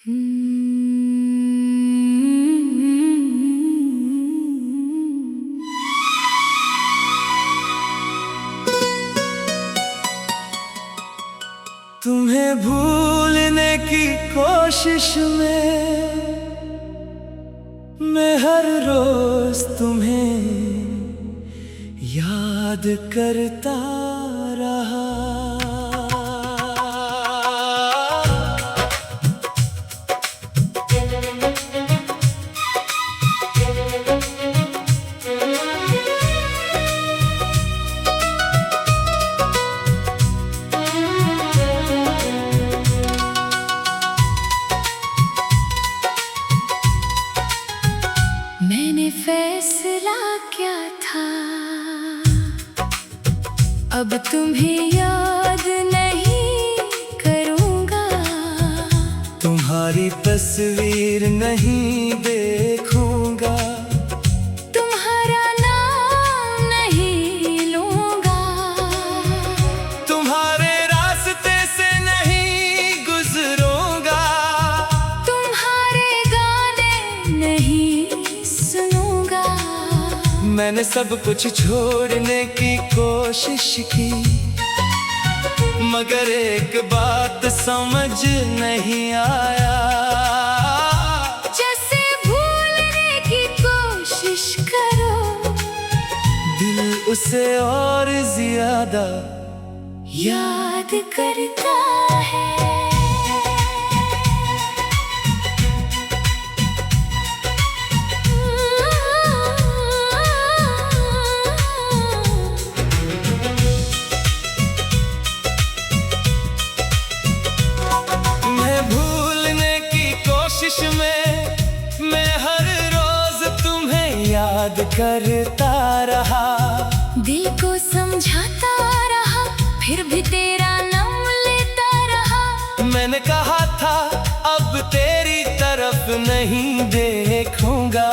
तुम्हें भूलने की कोशिश में मैं हर रोज तुम्हें याद करता रहा। मैंने फैसला किया था अब तुम्हें याद नहीं करूँगा, तुम्हारी तस्वीर नहीं देखूंगा, तुम्हारा नाम नहीं लूँगा, तुम्हारे रास्ते से नहीं गुजरूंगा, तुम्हारे गाने नहीं सुनूंगा। मैंने सब कुछ छोड़ने की कोशिश की, मगर एक बात समझ नहीं आया। जैसे भूलने की कोशिश करो, दिल उसे और ज्यादा याद करता है। कोशिश में मैं हर रोज तुम्हें याद करता रहा। दिल को समझाता रहा, फिर भी तेरा नाम लेता रहा। मैंने कहा था अब तेरी तरफ नहीं देखूंगा,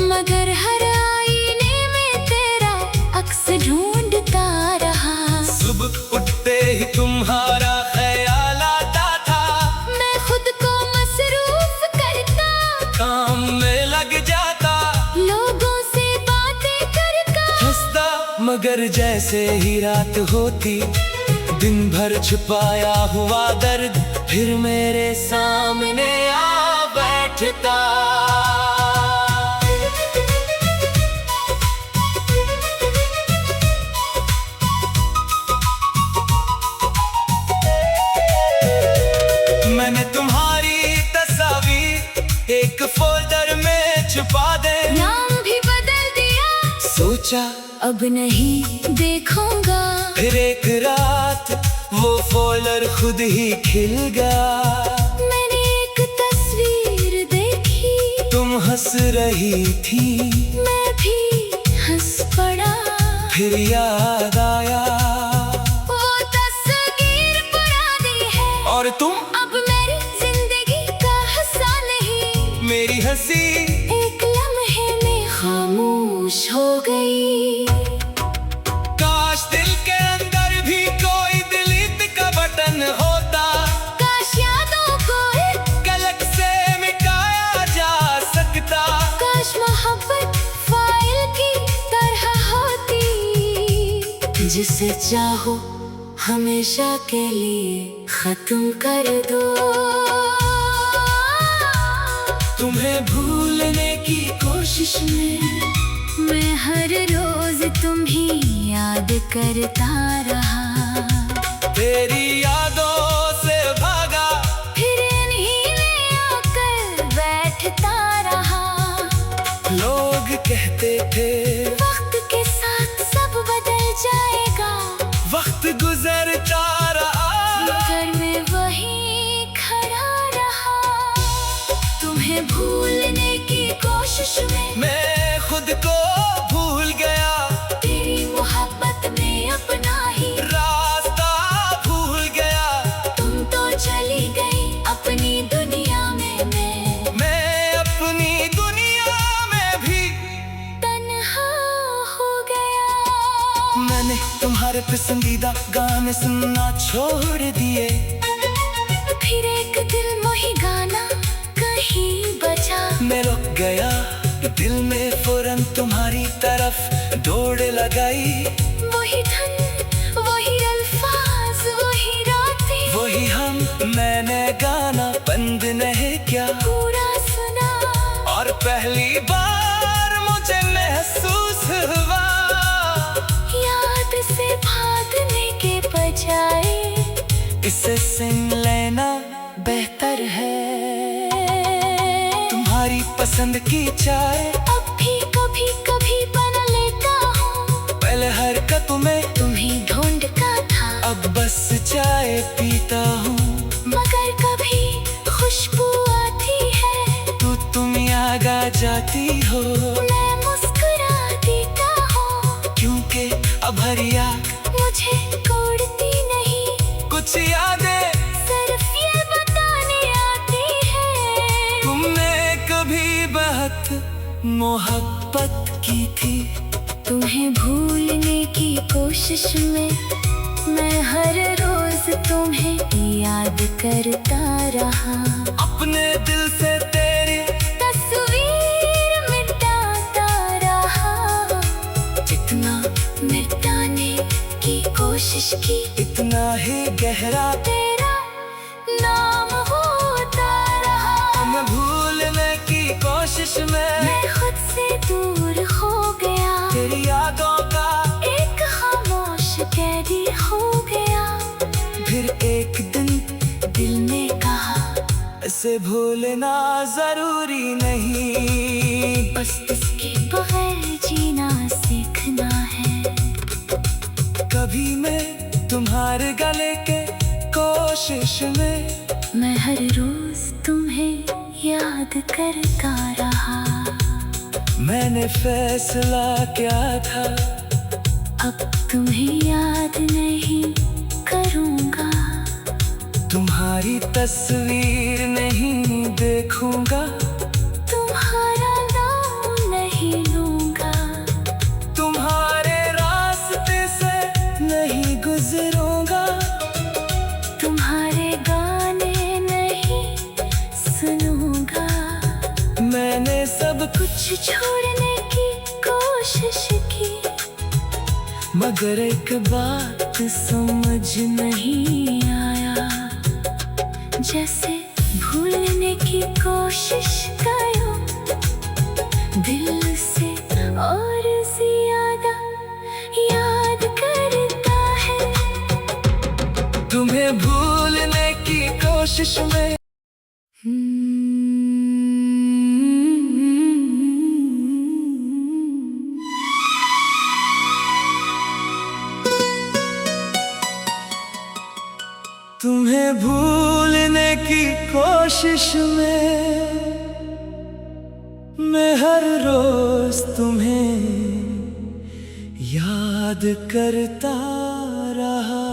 मगर हर आईने में तेरा अक्स ढूंढता रहा। सुबह उठते ही तुम्हारा ख्याल आता था, मैं खुद को मसरूफ करता, काम में लग जाता, लोगों से बातें करता, हंसता, मगर जैसे ही रात होती दिन भर छुपाया हुआ दर्द फिर मेरे सामने आ बैठता। मैंने तुम्हारी तस्वीर एक फोल्डर में छुपा दे, नाम भी बदल दिया, सोचा अब नहीं देखूंगा। फिर एक रात वो फोल्डर खुद ही खिल गया। मैंने एक तस्वीर देखी, तुम हंस रही थी, मैं भी हंस पड़ा। फिर याद आया वो तस्वीर पुरानी है और तुम अब मेरी जिंदगी का हिस्सा नहीं। मेरी हंसी एक लम्हे में खामोश हो गई। काश दिल के अंदर भी कोई डिलीट का बटन होता, काश यादों को एक गलत से मिटाया जा सकता, काश मोहब्बत फाइल की तरह होती, जिसे चाहो हमेशा के लिए खत्म कर दो। तुम्हें भूलने की कोशिश में मैं हर रोज तुम्हें याद करता रहा। तेरी यादों से भागा, फिर इन्हीं में आकर बैठता रहा। लोग कहते थे वक्त के साथ सब बदल जाएगा, वक्त गुजरता रहा, मगर मैं वहीं खड़ा रहा। तुम्हें भूलने की कोशिश में मैं खुद को भूल गया, तेरी मोहब्बत में अपना ही रास्ता भूल गया। तुम तो चली गई अपनी दुनिया में, मैं अपनी दुनिया में भी तन्हा हो गया। मैंने तुम्हारे पसंदीदा गाने सुनना छोड़ दिए, फिर एक दिल मोही गाना दिल में फौरन तुम्हारी तरफ दौड़ लगाई। वही धन, वही अल्फाज, वही रातें, वही हम, मैंने गाना बंद नहीं क्या पूरा सुना। और पहली बार मुझे महसूस हुआ, याद से भागने के बजाय इसे सुन लेना बेहतर है। तुम्हारी पसंद की चाय अब भी कभी कभी बना लेता हूँ। पहले हरकतों में तुम्हें ढूंढता था, अब बस चाय पीता हूँ। मगर कभी खुशबू आती है तो तुम याद आ जाती हो, मैं मुस्कुरा देता हूँ। क्योंकि अब हर याद मुझे कोड़ती नहीं, कुछ यादें सिर्फ ये बताने आती है तुमने कभी बहुत मोहब्बत की थी। तुम्हें भूलने की कोशिश में मैं हर रोज तुम्हें याद करता रहा। अपने दिल से तेरी तस्वीर मिटाता रहा, जितना मिटाने की कोशिश की इतना ही गहरा तेरा नाम होता रहा। मैं भूलने की कोशिश में मैं खुद से दूर हो गया, तेरी यादों का एक खामोश कैदी हो गया। फिर एक दिन दिल ने कहा इसे भूलना जरूरी नहीं, बस इसके बगैर जीना सीखना है। कभी मैं तुम्हारे गले के कोशिश में मैं हर रोज तुम्हें याद करता रहा। मैंने फैसला किया था, अब तुम्हें याद नहीं करूँगा, तुम्हारी तस्वीर नहीं देखूंगा, तुम्हारा नाम नहीं लूँगा, तुम्हारे रास्ते से नहीं गुजरूंगा, तुम्हारे गाने नहीं सुनूंगा। मैंने सब कुछ छोड़ने की कोशिश की, मगर एक बात समझ नहीं आया। जैसे भूलने की कोशिश करो दिल से और ज्यादा याद करता है। तुम्हें भूलने की कोशिश में तुम्हें भूलने की कोशिश में मैं हर रोज तुम्हें याद करता रहा।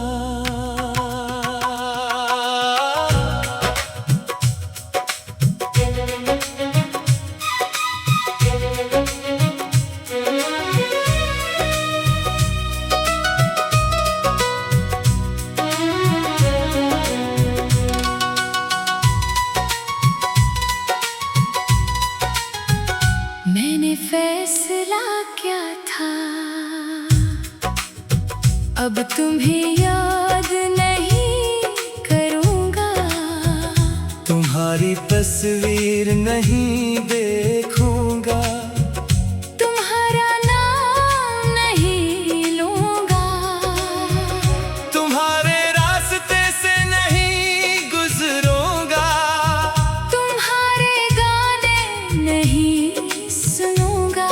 मैंने फैसला किया था, अब तुम्हें याद नहीं करूँगा, तुम्हारी तस्वीर नहीं देखूंगा, तुम्हारा नाम नहीं लूँगा, तुम्हारे रास्ते से नहीं गुजरूंगा, तुम्हारे गाने नहीं सुनूँगा।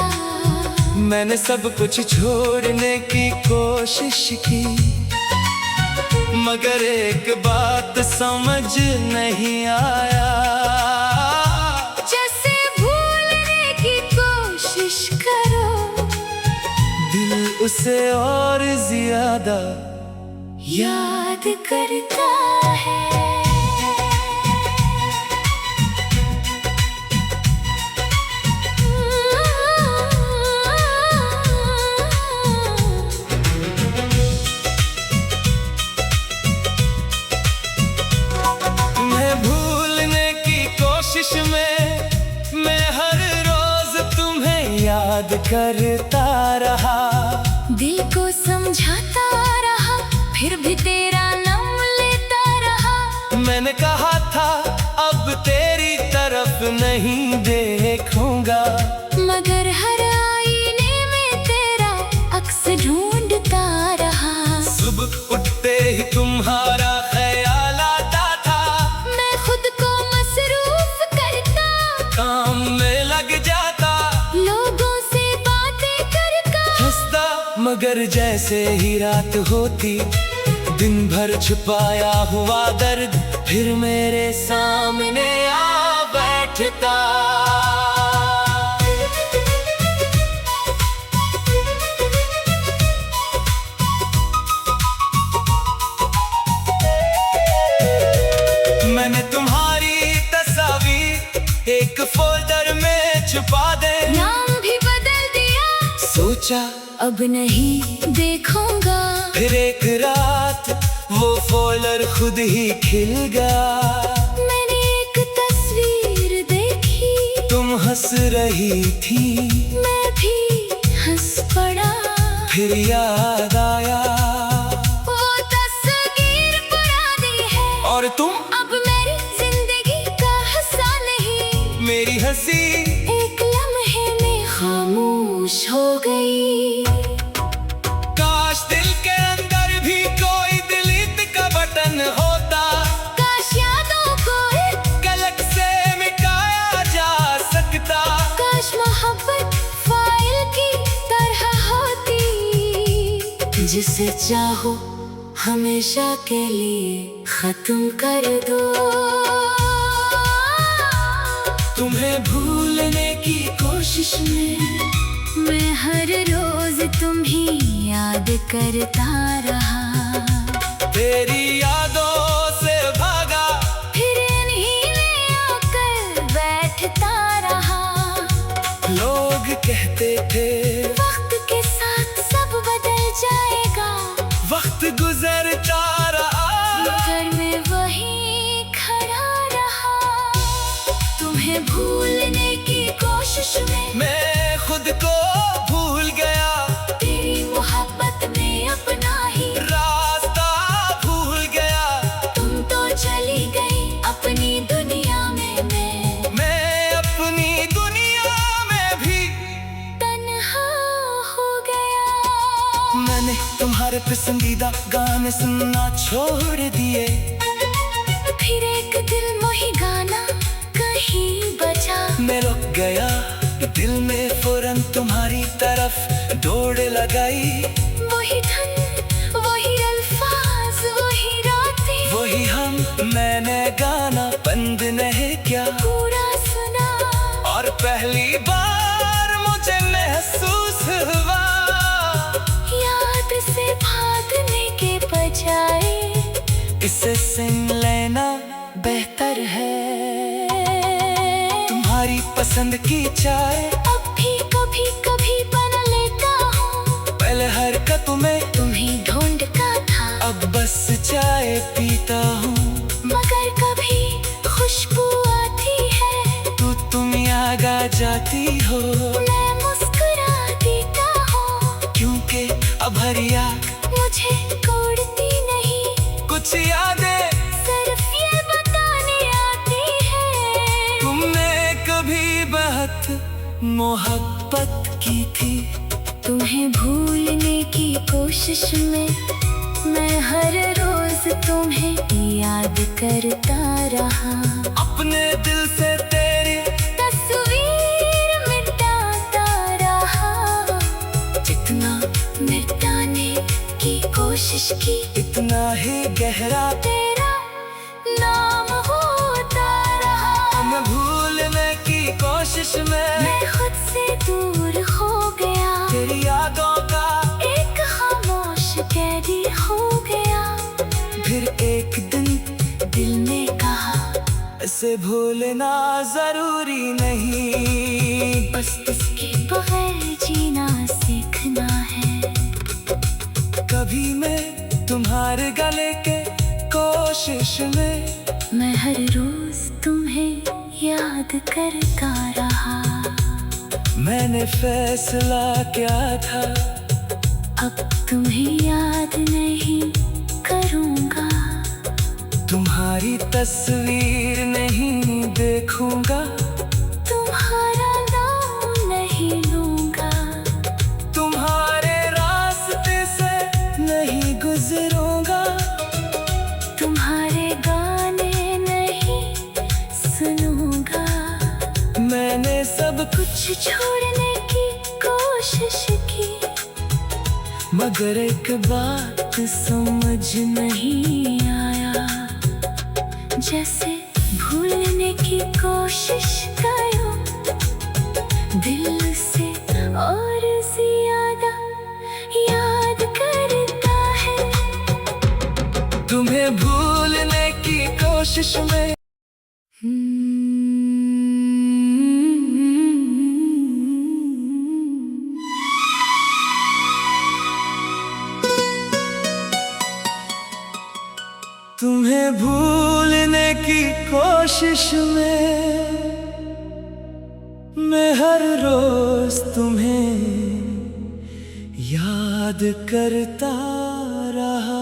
मैंने सब कुछ छोड़ने की कोशिश की, मगर एक बात समझ नहीं आया। जैसे भूलने की कोशिश करो दिल उसे और ज्यादा याद करता है। तुम्हें भूलने की कोशिश में मैं हर रोज तुम्हें याद करता रहा। दिल को समझाता रहा, फिर भी तेरा नाम लेता रहा। मैंने कहा था अब तेरी तरफ नहीं देखूंगा, मगर हर आईने में तेरा अक्स ढूंढता रहा। सुबह उठते ही तुम्हारा ख्याल आता था, मैं खुद को मसरूफ करता, काम में लग जाता, लोगों से बातें करता, हंसता। मगर जैसे ही रात होती, दिन भर छुपाया हुआ दर्द फिर मेरे सामने आ बैठता। मैंने तुम्हारी तस्वीर एक फोल्डर में छुपा दे, नाम भी बदल दिया, सोचा अब नहीं देखूंगा। फिर एक रात वो फोल्डर खुद ही खिल गया। मैंने एक तस्वीर देखी, तुम हंस रही थी, मैं भी हंस पड़ा। फिर याद आया वो तस्वीर पुरानी है, और तुम अब मेरी जिंदगी का हिस्सा नहीं। मेरी हंसी एक लम्हे में खामोश हो गई। काश दिल के अंदर भी कोई डिलीट का बटन होता, काश यादों को एक गलत से मिटाया जा सकता। काश मोहब्बत फाइल की तरह होती, जिसे चाहो हमेशा के लिए खत्म कर दो। तुम्हें भूलने की कोशिश में मैं हर रोज तुम्हें याद करता रहा। तेरी यादों से भागा, फिर इन्हीं में आकर बैठता रहा। लोग कहते थे वक्त के साथ सब बदल जाएगा, वक्त गुजरता रहा, मगर मैं वहीं खड़ा रहा। तुम्हें भूलने की कोशिश में मैं खुद को भूल गया, तेरी मोहब्बत में अपना ही रास्ता भूल गया। तुम तो चली गई अपनी दुनिया में, मैं अपनी दुनिया में भी तन्हा हो गया। मैंने तुम्हारे पसंदीदा गाने सुनना छोड़ दिए, फिर एक दिल मोही गाना कहीं बजा। मैं रुक गया, दिल में फौरन तुम्हारी तरफ दौड़ लगाई। वही धन, वही अल्फाज, वही रातें, वही हम, मैंने गाना बंद नहीं किया, पूरा सुना। और पहली बार मुझे महसूस हुआ, याद से भागने के बजाय इसे सुन लेना बेहतर है। तुम्हारी पसंद की चाय अब भी कभी कभी बना लेता हूँ, पहले हरकत में तुम्हें ढूंढता था, अब बस चाय पीता हूँ। मगर कभी खुशबू आती है तो तुम याद आ जाती हो, मैं मुस्कुरा देता हूँ, क्योंकि अब हर याद मुझे कोड़ती नहीं। कुछ यादें सिर्फ ये बताने आती है, तुमने कभी बहुत मोहब्बत की थी। तुम्हें भूलने की कोशिश में मैं हर रोज तुम्हें याद करता रहा। अपने दिल से तेरी तस्वीर मिटाता रहा, जितना मिटाने की कोशिश की इतना ही गहरा तेरा नाम होता रहा। मैं भूलने की कोशिश में मैं खुद से दूर हो गया, तेरी यादों का एक खामोश कैदी हो गया। फिर एक दिन दिल ने कहा इसे भूलना जरूरी नहीं, बस इसके बगैर जीना सीखना है। कभी मैं तुम्हारे गले के कोशिश में मैं हर रोज तुम्हें याद करता रहा। मैंने फैसला क्या था, अब तुम्हें याद नहीं करूँगा। तुम्हारी तस्वीर नहीं देखूंगा, तुम्हारा नाम नहीं लूँगा। तुम्हारे रास्ते से नहीं गुजरूंगा, तुम्हारे गाने नहीं सुनूंगा। मैंने सब कुछ छोड़ने की कोशिश की, मगर एक बात समझ नहीं आया। जैसे भूलने की कोशिश करो दिल से और ज्यादा याद करता है। तुम्हें भूलने की कोशिश में तुम्हें भूलने की कोशिश में मैं हर रोज तुम्हें याद करता रहा।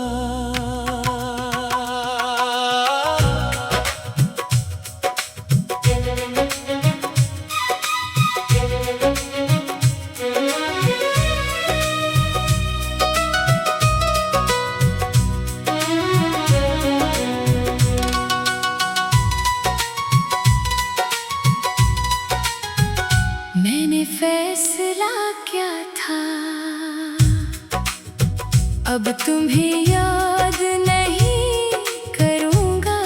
मैंने फैसला क्या था, अब तुम्हें याद नहीं करूँगा।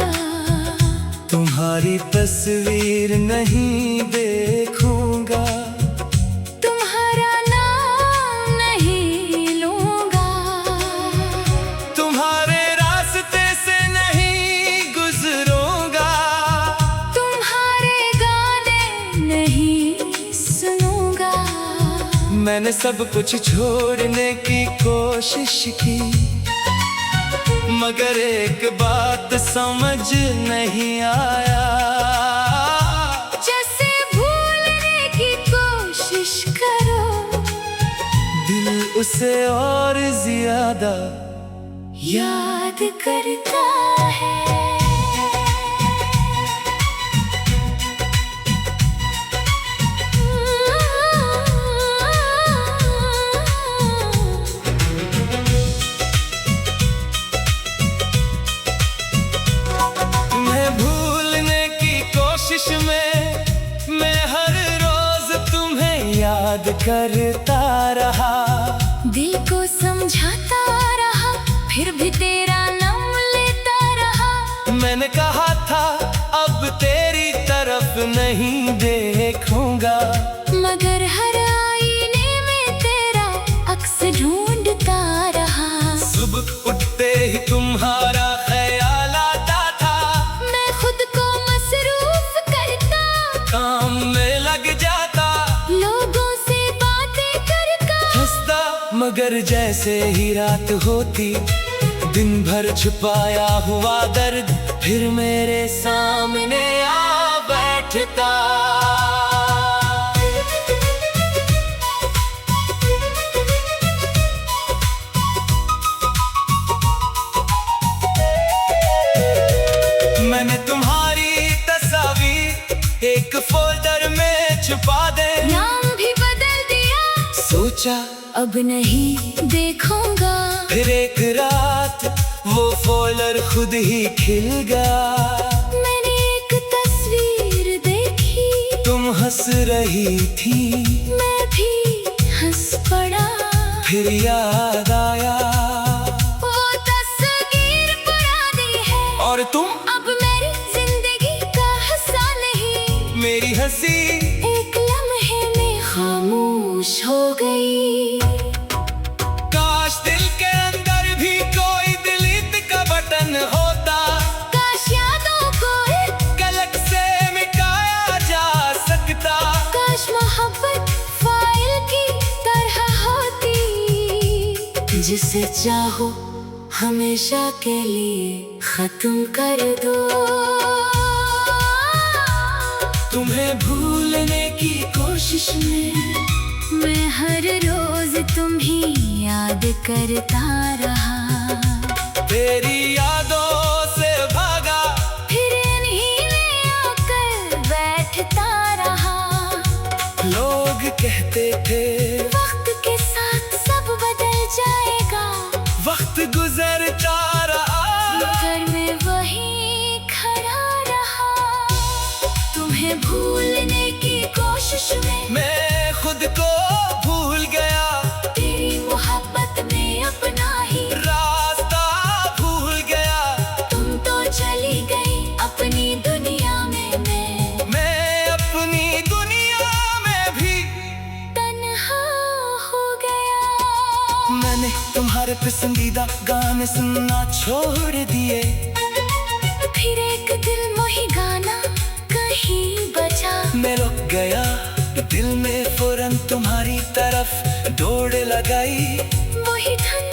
तुम्हारी तस्वीर नहीं देखूंगा, तुम्हारा नाम नहीं लूँगा। तुम्हारे रास्ते से नहीं गुजरूंगा, तुम्हारे गाने नहीं सुनूँगा। मैंने सब कुछ छोड़ने की कोशिश की, मगर एक बात समझ नहीं आया। जैसे भूलने की कोशिश करो दिल उसे और ज्यादा याद करता है। तुम्हें भूलने की कोशिश में मैं हर रोज तुम्हें याद करता रहा। दिल को समझाता रहा, फिर भी तेरा नाम लेता रहा। मैंने कहा था अब तेरी तरफ नहीं देखूंगा, मगर हर आईने में तेरा अक्स ढूंढता रहा। सुबह उठते ही तुम्हारा ख्याल आता था, मैं खुद को मसरूफ करता, काम में लग जाता, लोगों से बातें करता। हंसता, मगर जैसे ही रात होती दिन भर छुपाया हुआ दर्द फिर मेरे सामने आ बैठता। मैंने तुम्हारी तस्वीर एक फोल्डर में छुपा दे, नाम भी बदल दिया, सोचा अब नहीं देखूंगा। फिर एक रात वो फोल्डर खुद ही खिल गया। मैंने एक तस्वीर देखी, तुम हंस रही थी, मैं भी हंस पड़ा। फिर याद आया वो तस्वीर पुरानी है और तुम अब मेरी जिंदगी का हिस्सा नहीं। मेरी हंसी एक लम्हे में खामोश हो गई। काश दिल के अंदर भी कोई डिलीट का बटन होता, काश यादों को एक कलक से मिटाया जा सकता। काश मोहब्बत फाइल की तरह होती, जिसे चाहो हमेशा के लिए खत्म कर दो। तुम्हें भूलने की कोशिश में मैं हर रोज तुम्हें याद करता रहा। तेरी यादों से भागा, फिर इन्हीं में आकर बैठता रहा। लोग कहते थे वक्त के साथ सब बदल जाएगा, वक्त गुजरता रहा, मगर मैं वहीं खड़ा रहा। तुम्हें भूलने की कोशिश में मैं खुद को भूल गया। तेरी मोहब्बत में अपना ही रास्ता भूल गया। तुम तो चली गई अपनी दुनिया में, मैं अपनी दुनिया में भी तन्हा हो गया। मैंने तुम्हारे पसंदीदा गाने सुनना छोड़ दिए। फिर एक दिलमोही गाना कहीं बजा। मैं रुक गया, दिल में फौरन तुम्हारी तरफ दौड़ लगाई। वही धन,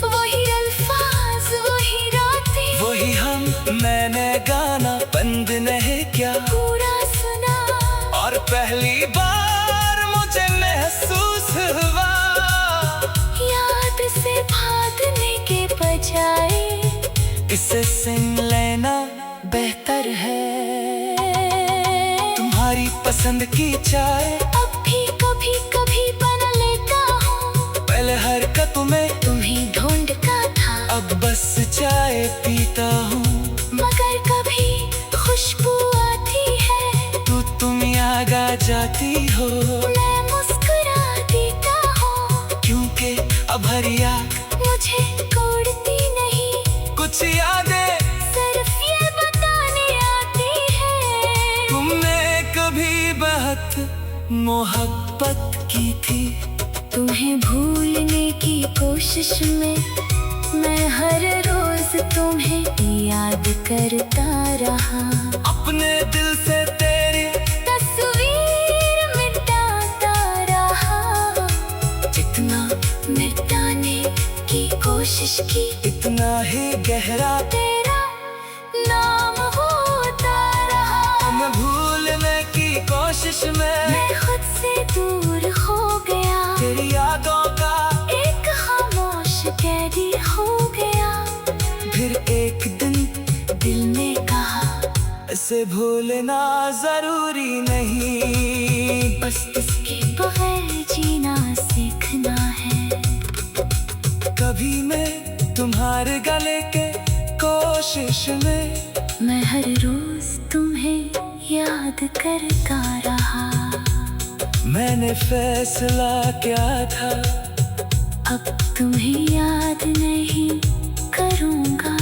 वही अल्फाज, वही रातें, वही हम, मैंने गाना बंद नहीं किया, पूरा सुना। और पहली बार मुझे महसूस हुआ याद से भागने के बजाय इसे सुन लेना बेहतर है। तुम्हारी पसंद की चाय अब भी कभी कभी बना लेता हूँ। पहले हरकत में तुम्हें ढूंढता था, अब बस चाय पीता हूँ। मगर कभी खुशबू आती है तो तुम याद आ जाती हो, मैं मुस्कुरा देता हूँ। क्योंकि अब हर याद मुझे कोड़ती नहीं, कुछ यादें सिर्फ ये बताने आती है तुमने कभी बहुत मोहब्बत की थी। तुम्हें भूलने की कोशिश में मैं हर रोज तुम्हें याद करता रहा। अपने दिल से तेरी तस्वीर मिटाता रहा। जितना मिटाने की कोशिश की, इतना ही गहरा तेरा नाम होता रहा। मैं भूलने की कोशिश में मैं खुद से दूर हो गया, तेरी यादों का एक खामोश कैदी हो गया। फिर एक दिन दिल ने कहा इसे भूलना जरूरी नहीं, बस इसके बगैर जीना सीखना है। कभी मैं तुम्हारे गले के कोशिश में मैं हर रोज तुम्हें याद करता रहा। मैंने फैसला किया था अब तुम्हें याद नहीं करूँगा,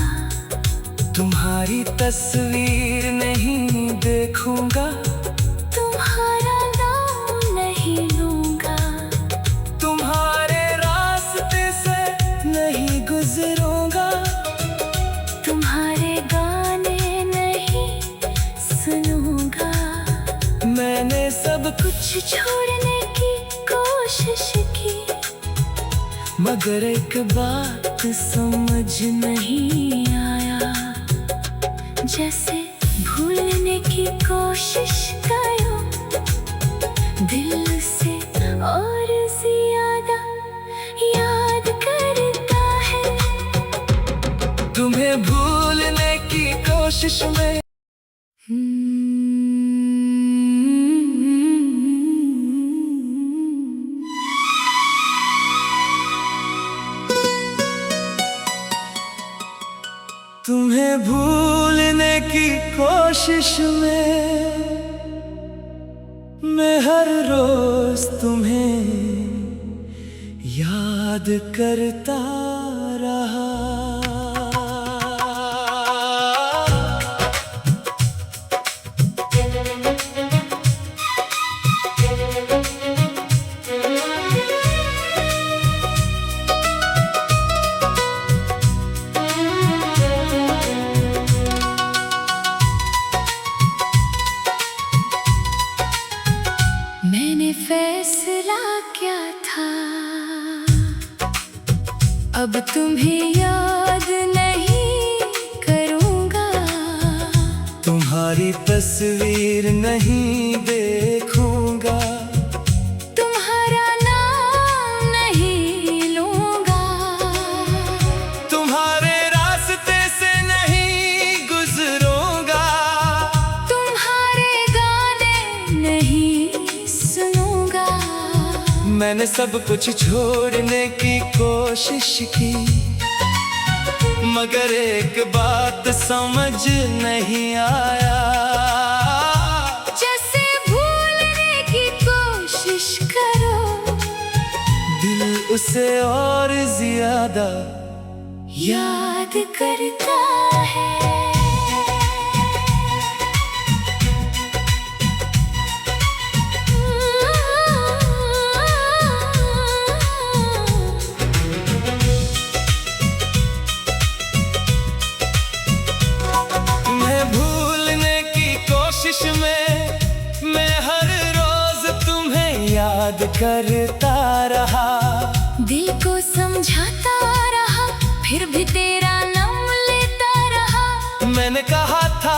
तुम्हारी तस्वीर नहीं देखूंगा, तुम्हारा नाम नहीं लूँगा, तुम्हारे रास्ते से नहीं गुजरूंगा, तुम्हारे गाने नहीं सुनूंगा। मैंने सब कुछ छोड़ने की कोशिश की, मगर एक बात समझ नहीं आया। जैसे भूलने की कोशिश करो दिल से और ज्यादा याद करता है। तुम्हें भूलने की कोशिश में तुम्हें भूलने की कोशिश में मैं हर रोज तुम्हें याद करता रहा। मैंने फैसला क्या था, अब तुम्हें याद नहीं करूँगा। तुम्हारी तस्वीर नहीं देखूंगा, तुम्हारा नाम नहीं लूंगा, तुम्हारे रास्ते से नहीं गुजरूंगा, तुम्हारे गाने नहीं सुनूंगा। मैंने सब कुछ छोड़ने की कोशिश की, मगर एक बात समझ नहीं आया। जैसे भूलने की कोशिश करो, दिल उसे और ज्यादा याद करता है। मैं हर रोज तुम्हें याद करता रहा, दिल को समझाता रहा, फिर भी तेरा नाम लेता रहा। मैंने कहा था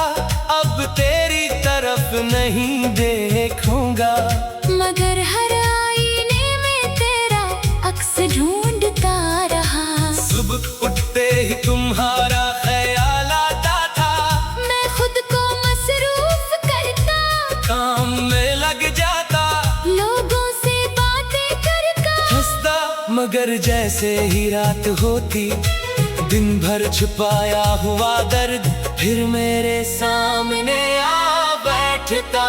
अब तेरी तरफ नहीं देखूंगा, मगर हर आईने में तेरा अक्स ढूंढता रहा। सुबह उठते ही तुम्हारा ख्याल आता था, मैं खुद को मसरूफ करता, काम में लग जाता, लोगों से बातें करता, हंसता। मगर जैसे ही रात होती, दिन भर छुपाया हुआ दर्द फिर मेरे सामने आ बैठता।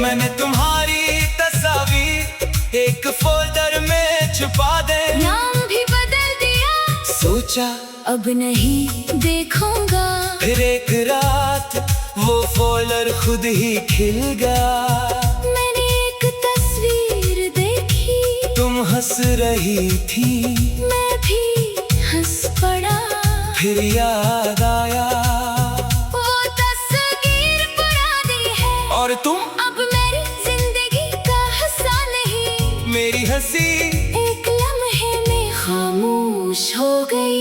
मैंने तुम्हारी तस्वीर एक फोल्डर में छुपा दे, नाम भी बदल दिया, सोचा अब नहीं देखूंगा। फिर एक रात वो फोल्डर खुद ही खिल गया, मैंने एक तस्वीर देखी, तुम हंस रही थी, मैं भी हंस पड़ा। फिर याद आया वो तस्वीर पुरानी है, और तुम अब मेरी जिंदगी का हिस्सा नहीं। मेरी हंसी एक लम्हे में खामोश हो गई।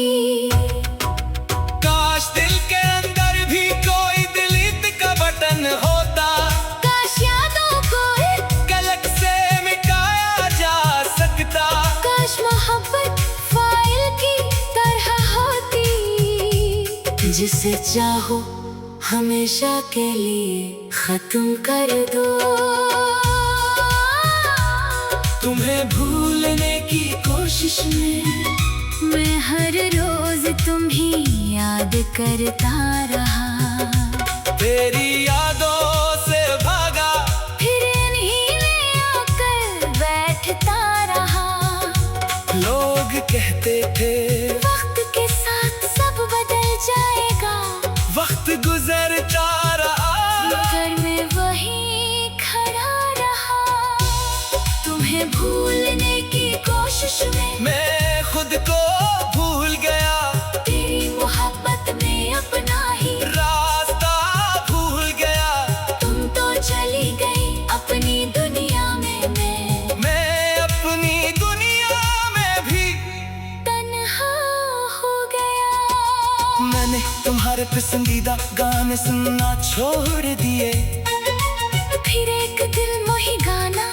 काश दिल के अंदर भी कोई डिलीट का बटन होता, काश यादों को एक गलत से मिटाया जा सकता, काश मोहब्बत फाइल की तरह होती, जिसे चाहो हमेशा के लिए खत्म कर दो। तुम्हें भूलने की कोशिश में मैं हर रोज तुम्हें याद करता रहा, तेरी यादों से भागा, फिर इन्हीं में आकर बैठता रहा। लोग कहते थे वक्त के साथ सब बदल जाएगा, वक्त गुजरता रहा, मगर मैं वहीं खड़ा रहा। तुम्हें भूलने की कोशिश में मैं खुद को भूल गया, तेरी मोहब्बत में अपना ही रास्ता भूल गया। तुम तो चली गई अपनी दुनिया में, मैं अपनी दुनिया में भी तन्हा हो गया। मैंने तुम्हारे पसंदीदा गाने सुनना छोड़ दिए, फिर एक दिल मोही गाना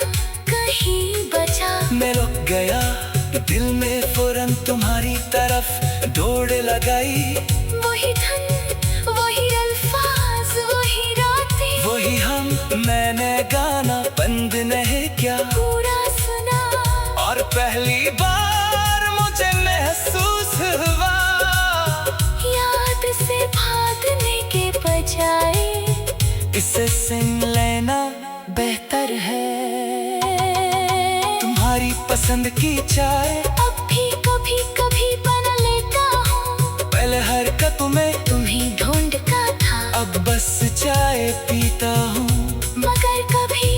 कहीं बजा। मैं रुक गया, दिल में फौरन तुम्हारी तरफ दौड़ लगाई, वही धन, वही अल्फाज, वही रातें, वही हम। मैंने गाना बंद नहीं किया, पूरा सुना, और पहली बार मुझे महसूस हुआ, याद से भागने के बजाय इसे सुन लेना बेहतर है। तुम्हारी पसंद की चाय अब भी कभी कभी बना लेता हूँ, पहले हरकतों में तुम्हें ढूंढता था, अब बस चाय पीता हूँ। मगर कभी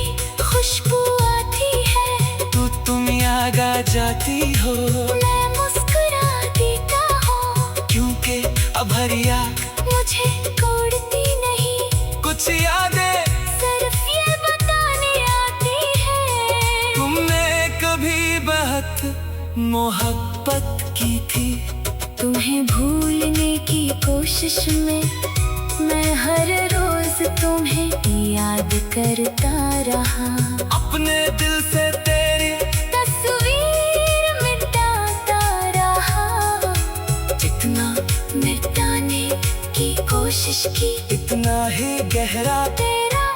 खुशबू आती है, तुम याद आ जाती हो, मैं मुस्कुरा देता हूँ, क्योंकि अब हर याद मुझे कोड़ती नहीं, कुछ यादें सिर्फ ये बताने आती है साथ मोहब्बत की थी। तुम्हें भूलने की कोशिश में मैं हर रोज तुम्हें याद करता रहा। अपने दिल से तेरी तस्वीर मिटाता रहा। जितना मिटाने की कोशिश की इतना ही गहरा तेरा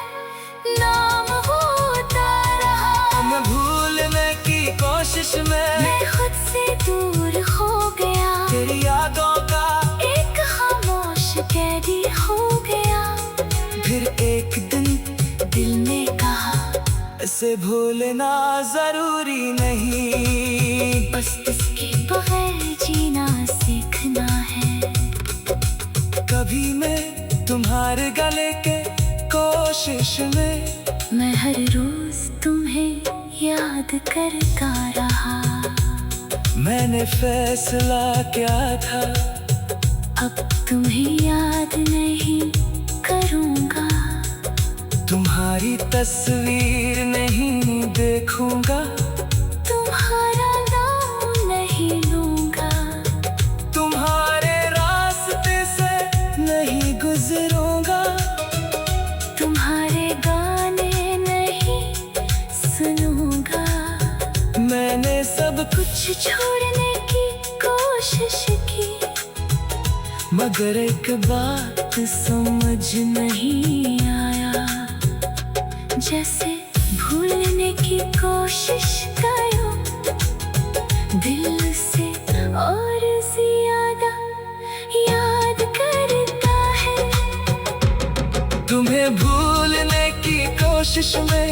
नाम होता रहा। मैं भूलने की कोशिश में मैं खुद से दूर हो गया। तेरी यादों का एक खामोश कैदी हो गया। फिर एक दिन दिल ने कहा इसे भूलना जरूरी नहीं, बस इसके बगैर जीना सीखना है। कभी मैं तुम्हारे गले के कोशिश में मैं हर रोज तुम्हें याद करता रहा। मैंने फैसला किया था अब तुम्हें याद नहीं करूँगा। तुम्हारी तस्वीर नहीं देखूंगा, तुम्हारा नाम नहीं लूँगा। तुम्हारे रास्ते से नहीं गुजरूंगा। तुम्हारे गाने नहीं सुनूंगा। मैंने सब कुछ छोड़ने की कोशिश की मगर एक बात समझ नहीं आया। जैसे भूलने की कोशिश करो दिल से और ज्यादा याद करता है। तुम्हें भूलने की कोशिश में